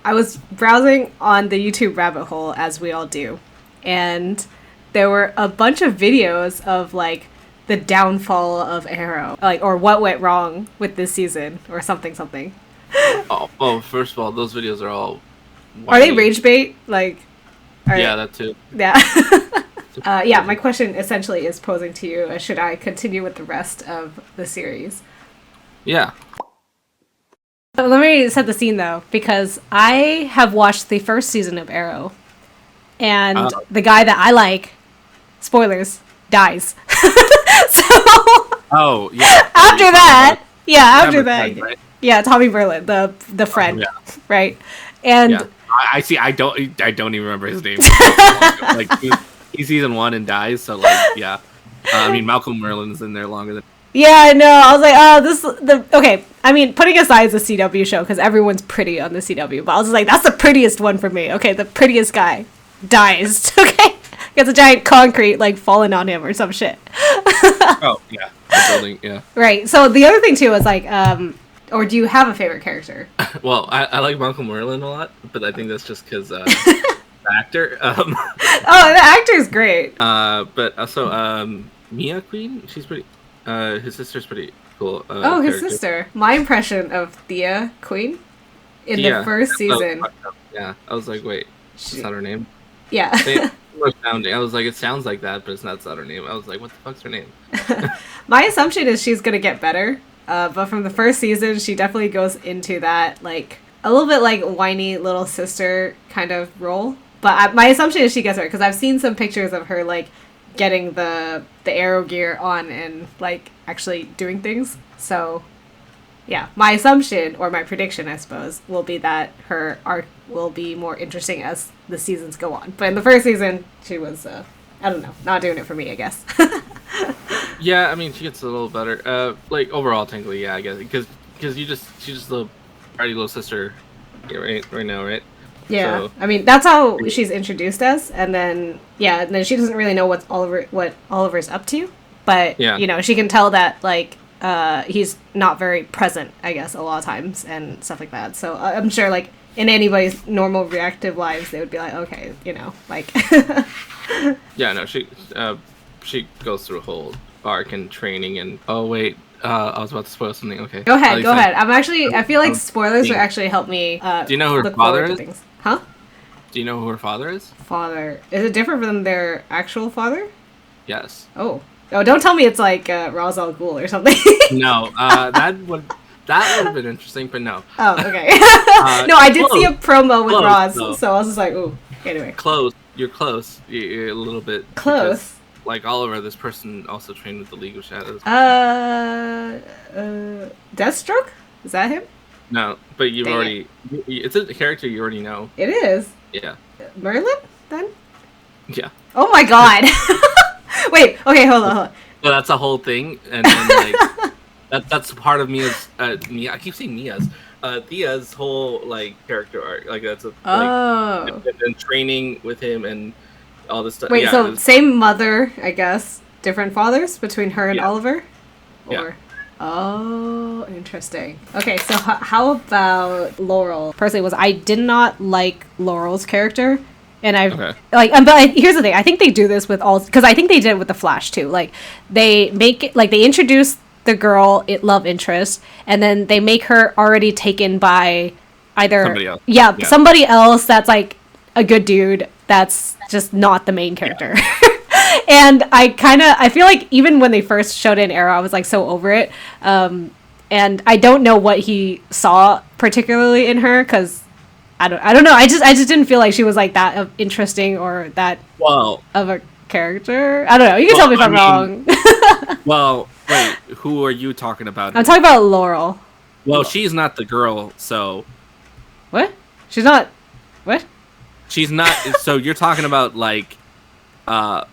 I was browsing on the YouTube rabbit hole, as we all do, and there were a bunch of videos of like the downfall of Arrow, like, or what went wrong with this season, or something. Oh, well, first of all, those videos are all. Are they rage bait? Like, yeah, that too. Yeah. Yeah, my question essentially is posing to you, should I continue with the rest of the series? Yeah. Let me set the scene, though, because I have watched the first season of Arrow, and the guy that I like, spoilers, dies. So... Oh, yeah. After that... Yeah, after that... Friend, right? Yeah, Tommy Berlin, the friend, right? And... Yeah. I see. I don't even remember his name. Like he's season 1 and dies. So like, yeah. I mean, Malcolm Merlin's in there longer than. Yeah, I know. I was like, oh, okay. I mean, putting aside the CW show because everyone's pretty on the CW, but I was like, that's the prettiest one for me. Okay, the prettiest guy dies. Okay, gets a giant concrete like falling on him or some shit. Oh yeah, the building. Yeah. Right. So the other thing too is like, or do you have a favorite character? Well, I like Malcolm Merlin a lot, but I think that's just because the actor. Oh, the actor's great. But also Mia Queen, she's pretty. His sister's pretty cool. Oh, his sister. My impression of Thea Queen in the first season. Yeah, I was like, wait, that's not her name. Yeah. I was like, it sounds like that, but that's not her name. I was like, what the fuck's her name? My assumption is she's gonna get better. But from the first season, she definitely goes into that, like, a little bit like whiny little sister kind of role. But my assumption is she gets her, because I've seen some pictures of her, like, getting the Arrow gear on and, like, actually doing things. So, yeah, my assumption, or my prediction, I suppose, will be that her arc will be more interesting as the seasons go on. But in the first season, she was, I don't know, not doing it for me, I guess. Yeah, I mean, she gets a little better. Like, overall, technically, yeah, I guess. Because she's just the party little sister right now, right? Yeah, so. I mean, that's how she's introduced as, and then, and then she doesn't really know what Oliver's up to, but, you know, she can tell that, like, he's not very present, I guess, a lot of times, and stuff like that. So I'm sure, like, in anybody's normal reactive lives, they would be like, okay, you know, like... Yeah, no, she goes through a whole arc and training and I was about to spoil something. Okay, go ahead. I feel like spoilers would actually help me. Do you know who her father is? Things. Huh? Do you know who her father is? Father, is it different from their actual father? Yes. Oh, don't tell me it's like Ra's al Ghul or something. No, that would have been interesting, but no. Oh, okay. No, I did see a promo with Ra's, so I was just like, ooh. Anyway. Close. You're close. You're a little bit close. Because, like Oliver, this person also trained with the League of Shadows. Deathstroke? Is that him? No, but it's a character you already know. It is. Yeah. Merlin, then? Yeah. Oh my god. Wait, okay, hold on. So that's a whole thing, and then, like, that's part of Mia's, I keep saying Mia's, Thea's whole, like, character arc. Like, that's and training with him and all this stuff. Wait, so same mother, I guess, different fathers between her and Oliver? Or... Yeah. Oh, interesting. Okay, so how about Laurel? Personally, I did not like Laurel's character, and but here's the thing. I think they do this with all, because I think they did it with the Flash too. Like, they make it, like, they introduce the girl, love interest, and then they make her already taken by either somebody else. Yeah, somebody else that's like a good dude that's just not the main character. And I feel like even when they first showed it in Arrow, I was like so over it. And I don't know what he saw particularly in her, because I don't know. I just didn't feel like she was like that interesting or that of a character. I don't know. You can tell me if I'm wrong. Well, wait, who are you talking about? I'm talking about Laurel. Well, she's not the girl, so. What? She's not. What? She's not. So you're talking about like, you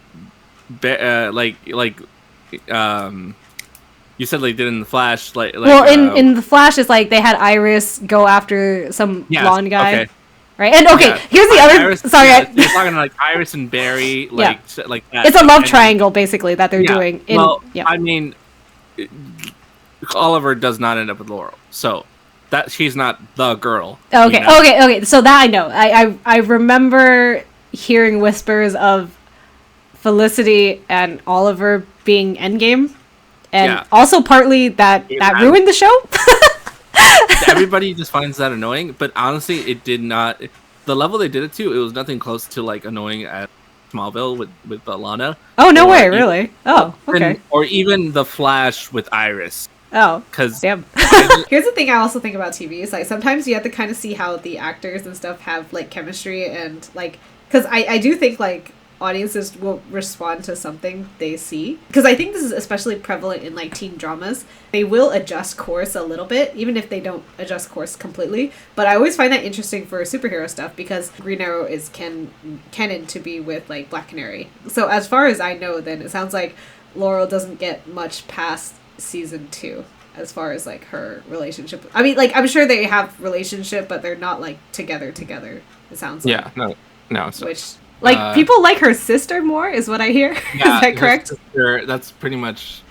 said they did in the Flash, well, in the Flash, it's like they had Iris go after some blonde guy, right? And here's the other. Iris, sorry, they're talking like Iris and Barry, like that. It's a love triangle basically that they're doing. I mean, Oliver does not end up with Laurel, so that she's not the girl. Okay, okay. So that I know. I remember hearing whispers of Felicity and Oliver being endgame, and also partly that ruined the show. Everybody just finds that annoying, but honestly, it did not. The level they did it to, it was nothing close to like annoying at Smallville with Lana. Oh no way, really? Oh, okay. Or even the Flash with Iris. Oh, because damn. Here's the thing I also think about TV is like sometimes you have to kind of see how the actors and stuff have like chemistry and like because I do think like audiences will respond to something they see because I think this is especially prevalent in like teen dramas. They will adjust course a little bit even if they don't adjust course completely, but I always find that interesting for superhero stuff because Green Arrow is canon to be with like Black Canary. So as far as I know, then it sounds like Laurel doesn't get much past season 2 as far as like her relationship. I mean, like I'm sure they have relationship, but they're not like together. It sounds like. Yeah, no. So, which like people like her sister more is what I hear. Yeah, is that correct? Sister, that's pretty much.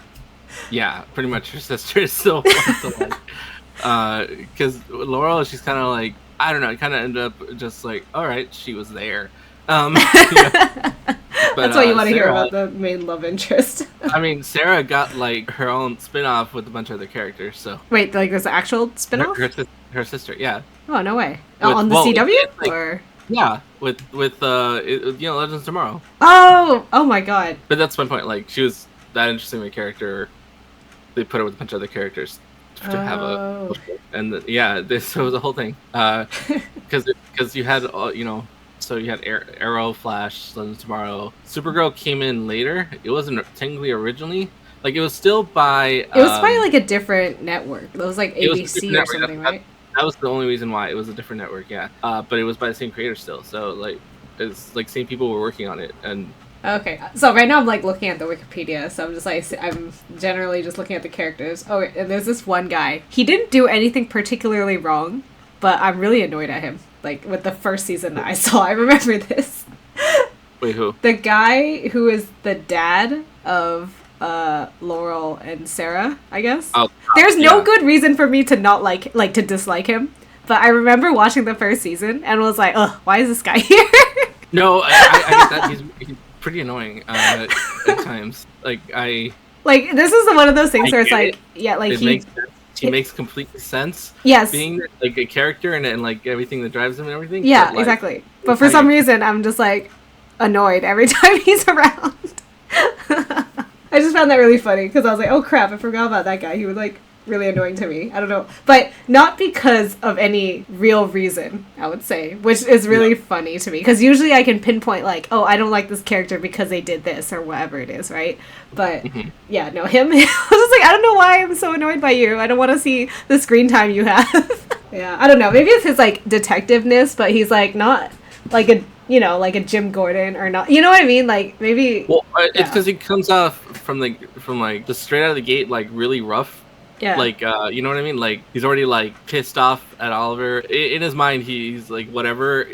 Yeah, pretty much her sister is so fun to like. Because Laurel, she's kind of like I don't know. Kind of ended up just like all right, she was there. Yeah. But, that's what you want to hear about the main love interest. I mean, Sarah got like her own spin-off with a bunch of other characters. So wait, like there's an actual spin-off? Her sister, yeah. Oh no way! On the CW or yeah, with Legends Tomorrow. Oh my god! But that's my point. Like she was that interesting of a character. They put her with a bunch of other characters to have a so it was a whole thing. Because you had So you had Arrow, Flash, Legends Tomorrow. Supergirl came in later. It wasn't technically originally. Like, it was still by... It was by, like, a different network. It was, like, ABC or something, right? That was the only reason why. It was a different network, yeah. But it was by the same creator still. So, like, it's, like, same people were working on it. And okay. So, right now I'm, like, looking at the Wikipedia. So, I'm just, like, I'm generally just looking at the characters. Oh, and there's this one guy. He didn't do anything particularly wrong, but I'm really annoyed at him. Like, with the first season that I saw. I remember this. Wait, who? The guy who is the dad of Laurel and Sarah, I guess. Oh, there's no good reason for me to not to dislike him. But I remember watching the first season and was like, ugh, why is this guy here? No, I get that. He's pretty annoying at times. Like, this is one of those things where it's like, yeah, like he makes complete sense. Yes. Being like a character and like everything that drives him and everything. Yeah, but, like, exactly. But for some reason, I'm just like annoyed every time he's around. I just found that really funny because I was like, oh crap, I forgot about that guy. He was like really annoying to me. I don't know. But not because of any real reason, I would say, which is really funny to me. Because usually I can pinpoint like, oh, I don't like this character because they did this or whatever it is, right? But yeah, no, him, I was just like, I don't know why I'm so annoyed by you. I don't want to see the screen time you have. Yeah, I don't know. Maybe it's his like detectiveness, but he's like not like a, like a Jim Gordon or not. You know what I mean? Like maybe. Well, it's because he comes off from just straight out of the gate, like really rough. Yeah. Like, you know what I mean? Like, he's already, like, pissed off at Oliver. In his mind, he's, like, whatever,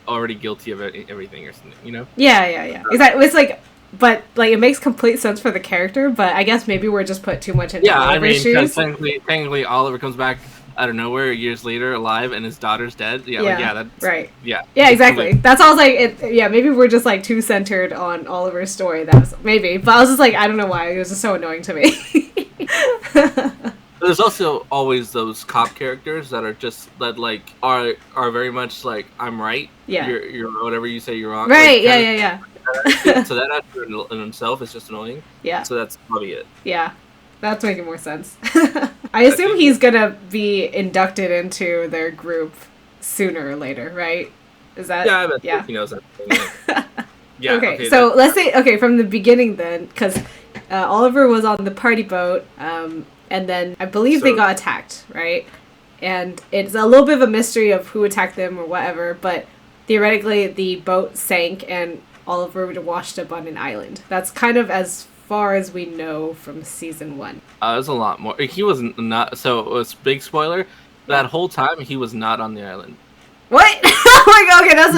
already guilty of everything or something, you know? Yeah. Exactly. It's, like, but, like, it makes complete sense for the character, but I guess maybe we're just put too much into Oliver's shoes. Technically, Oliver comes back out of nowhere years later alive, and his daughter's dead. That's... Right. Yeah. Yeah, exactly. That's all I was like, maybe we're just, like, too centered on Oliver's story. Maybe. But I was just like, I don't know why. It was just so annoying to me. There's also always those cop characters that are just are very much like I'm right. Yeah. You're whatever you say you're wrong. Right. Like, yeah. So that actor in himself is just annoying. Yeah. So that's probably it. Yeah, that's making more sense. I assume he's gonna be inducted into their group sooner or later, right? Is that? Yeah, I bet he knows that. Yeah. Okay, so let's say from the beginning then, because Oliver was on the party boat, and then I believe they got attacked, right? And it's a little bit of a mystery of who attacked them or whatever, but theoretically the boat sank and Oliver washed up on an island. That's kind of as far as we know from season 1. There's a lot more. He was not, so it was big spoiler, that whole time he was not on the island. What? Oh my god, okay, that's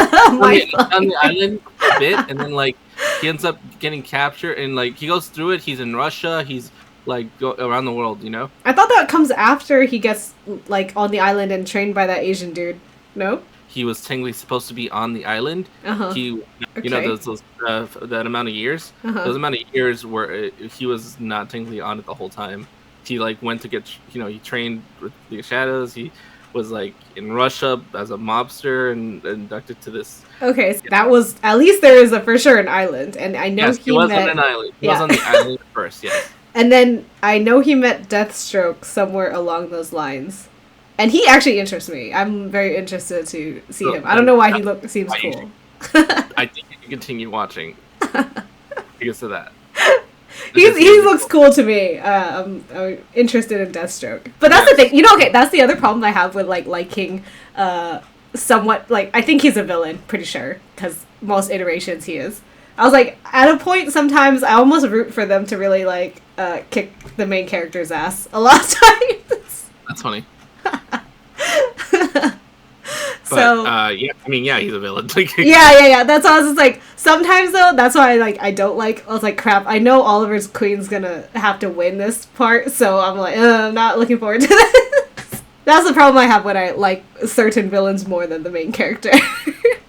on the island for a bit, and then like he ends up getting captured, and like he goes through it. He's in Russia. He's like go around the world, you know? I thought that comes after he gets like on the island and trained by that Asian dude. No? He was technically supposed to be on the island. He, you know, those that amount of years. Those amount of years where he was not technically on it the whole time. He like went to get, you know, he trained with the Shadows. He was like in Russia as a mobster and inducted to this. Okay, so that was at least there is for sure an island, and I know he was on an island. He was on the island first, yes. And then I know he met Deathstroke somewhere along those lines. And he actually interests me. I'm very interested to see him. I don't know why he seems cool. I think you can continue watching because of that. He looks cool to me. I'm interested in Deathstroke. But that's the thing. You know, okay, that's the other problem I have with like liking somewhat, like, I think he's a villain, pretty sure, because most iterations he is. I was like, at a point, sometimes I almost root for them to really, like, kick the main character's ass a lot of times. That's funny. But, he's a villain. yeah. That's why I was just like, sometimes, though, that's why I don't like, I was like, crap, I know Oliver's Queen's gonna have to win this part, so I'm like, I'm not looking forward to this. That's the problem I have when I like certain villains more than the main character.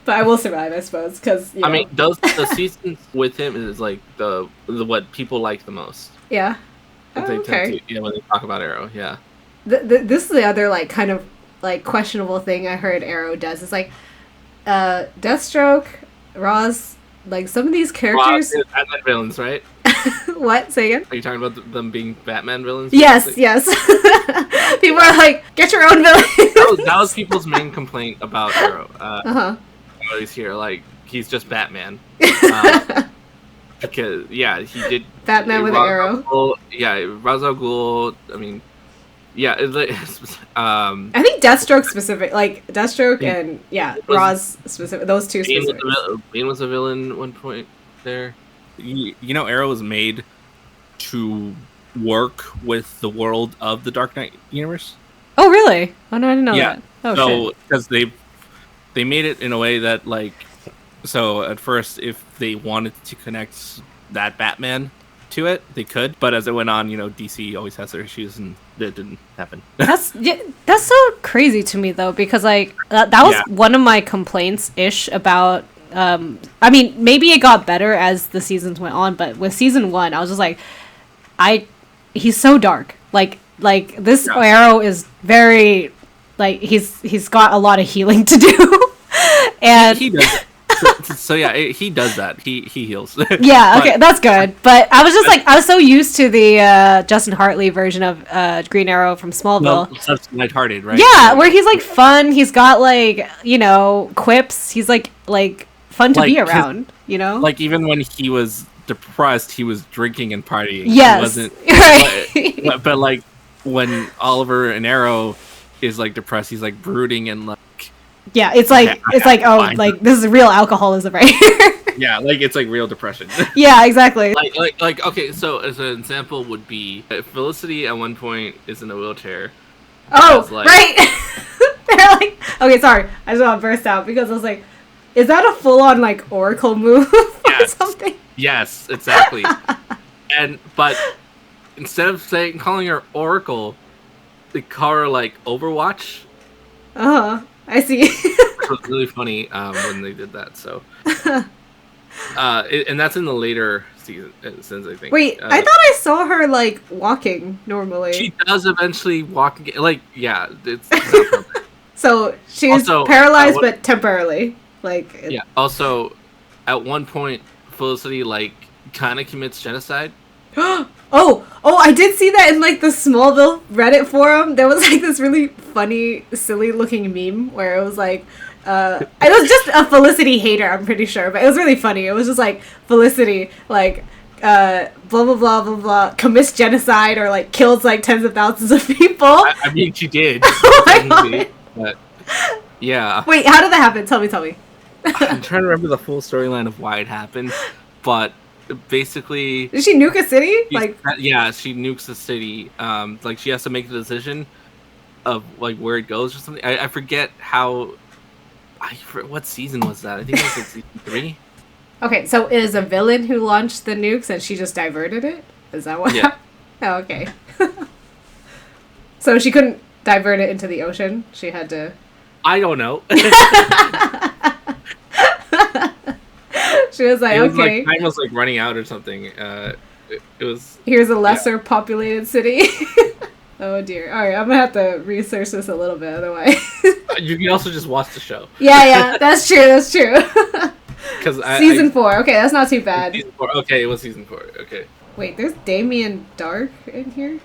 But I will survive, I suppose, because, you know. I mean, the seasons with him is, like, the what people like the most. Yeah. They tend to, when they talk about Arrow, yeah. This is the other, like, kind of, like, questionable thing I heard Arrow does. It's like, Deathstroke, Roz, like, some of these characters... Roz is Batman villains, right? What? Say again? Are you talking about them being Batman villains? Yes. People are like, get your own villain. that was people's main complaint about Arrow. Always here, like, he's just Batman. Because, yeah, he did... Batman with an arrow. Ra's al Ghul, I mean... Yeah, I think Deathstroke specific, like Deathstroke and Roz specific, those two specific. Bane was a villain at one point there. You know, Arrow was made to work with the world of the Dark Knight universe. Oh, really? Oh no, I didn't know that. Oh, so because they made it in a way that, like, so at first, if they wanted to connect that Batman to it, they could, but as it went on, you know, DC always has their issues, and that didn't happen. That's so crazy to me, though, because like that was one of my complaints about. I mean, maybe it got better as the seasons went on, but with season 1, I was just like, he's so dark. Like this Arrow is very, like, he's got a lot of healing to do, and he does. So he does that. He heals. Yeah, okay, that's good. But I was just like, I was so used to the Justin Hartley version of Green Arrow from Smallville. Well, such lighthearted, right? Yeah, where he's like fun. He's got, like, you know, quips. He's like fun to be around. You know, like, even when he was depressed, he was drinking and partying. Yes, he wasn't. Right. But like when Oliver and Arrow is like depressed, he's like brooding and like. Yeah, it's like oh, like, this is real alcoholism right here. Yeah, like, it's like real depression. Yeah, exactly. Like okay, so as an example would be Felicity at one point is in a wheelchair. Oh, right. They're like, okay, sorry, I just want to burst out because I was like, is that a full-on, like, Oracle move or something? Yes, exactly. But instead of calling her Oracle, they call her, like, Overwatch. I see. Which was really funny when they did that. So, and that's in the later seasons, I think. Wait, I thought I saw her, like, walking normally. She does eventually walk. Like, yeah, it's not so she's also paralyzed, but temporarily. Like, yeah. Also, at one point, Felicity, like, kind of commits genocide. Oh, I did see that in, like, the Smallville Reddit forum. There was, like, this really funny, silly-looking meme where it was, like, it was just a Felicity hater, I'm pretty sure, but it was really funny. It was just, like, Felicity, like, blah, blah, blah, blah, blah, commits genocide or, like, kills, like, tens of thousands of people. I mean, she did. Oh, my God. But, yeah. Wait, how did that happen? Tell me. I'm trying to remember the full storyline of why it happened, but... basically, did she nuke a city? Like, yeah, she nukes the city. Like, she has to make the decision of, like, where it goes or something. I forget how. What season was that? I think it was like season 3. Okay, so it is a villain who launched the nukes and she just diverted it. Is that what? Yeah. Oh, okay. So she couldn't divert it into the ocean. She had to. I don't know. She was like, okay. Time was like running out or something. It was. Here's a lesser populated city. Oh dear. All right, I'm gonna have to research this a little bit, otherwise. You can also just watch the show. Yeah, that's true. That's true. Because season 4. Okay, that's not too bad. Season 4. Okay, it was season 4. Okay. Wait, there's Damien Dark in here.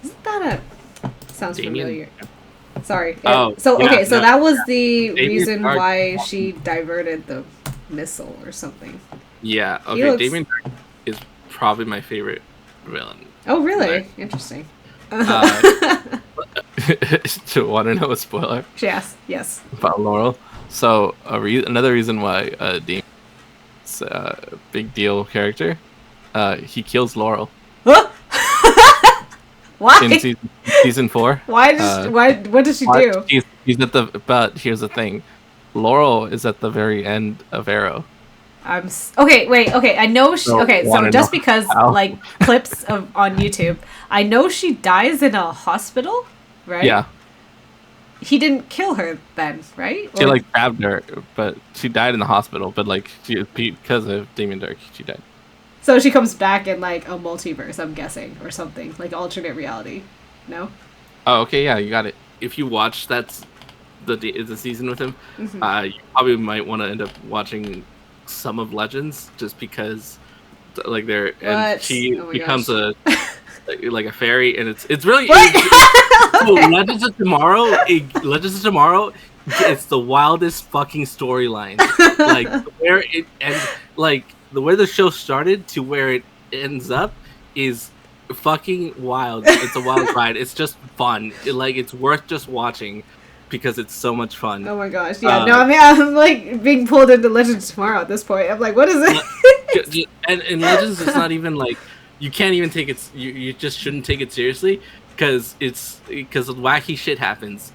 Isn't that a? Sounds familiar. Sorry. Oh. So yeah, okay, so that was the Damien reason Dark. why she diverted the missile or something. Yeah. He Okay. looks- Damien Dark is probably my favorite villain. Oh really? Right. Interesting. To want to know a spoiler Yes. about Laurel. So another reason why Damien's a big deal character, he kills Laurel Why? in season 4. Why? What did she do? He's at the. But here's the thing, Laurel is at the very end of Arrow. Okay, wait. Okay, I know. So just because how? like clips on YouTube, I know she dies in a hospital, right? Yeah. He didn't kill her then, right? She like grabbed her, but she died in the hospital. But like because of Damien Dark, she died. So she comes back in like a multiverse, I'm guessing, or something like alternate reality. No. Oh, okay, yeah, you got it. If you watch the season with him, you probably might want to end up watching some of Legends, just because like and she becomes a like a fairy, and it's really Legends of Tomorrow. Legends of Tomorrow, it's the wildest fucking storyline. Like where it ends, like where the show started to where it ends up is fucking wild. It's a wild ride. It's just fun. It's worth just watching because it's so much fun. Oh my gosh! Yeah, no, I mean I'm like being pulled into Legends Tomorrow at this point. I'm like, what is it? and in Legends, it's not even like you can't even take it. You just shouldn't take it seriously because wacky shit happens.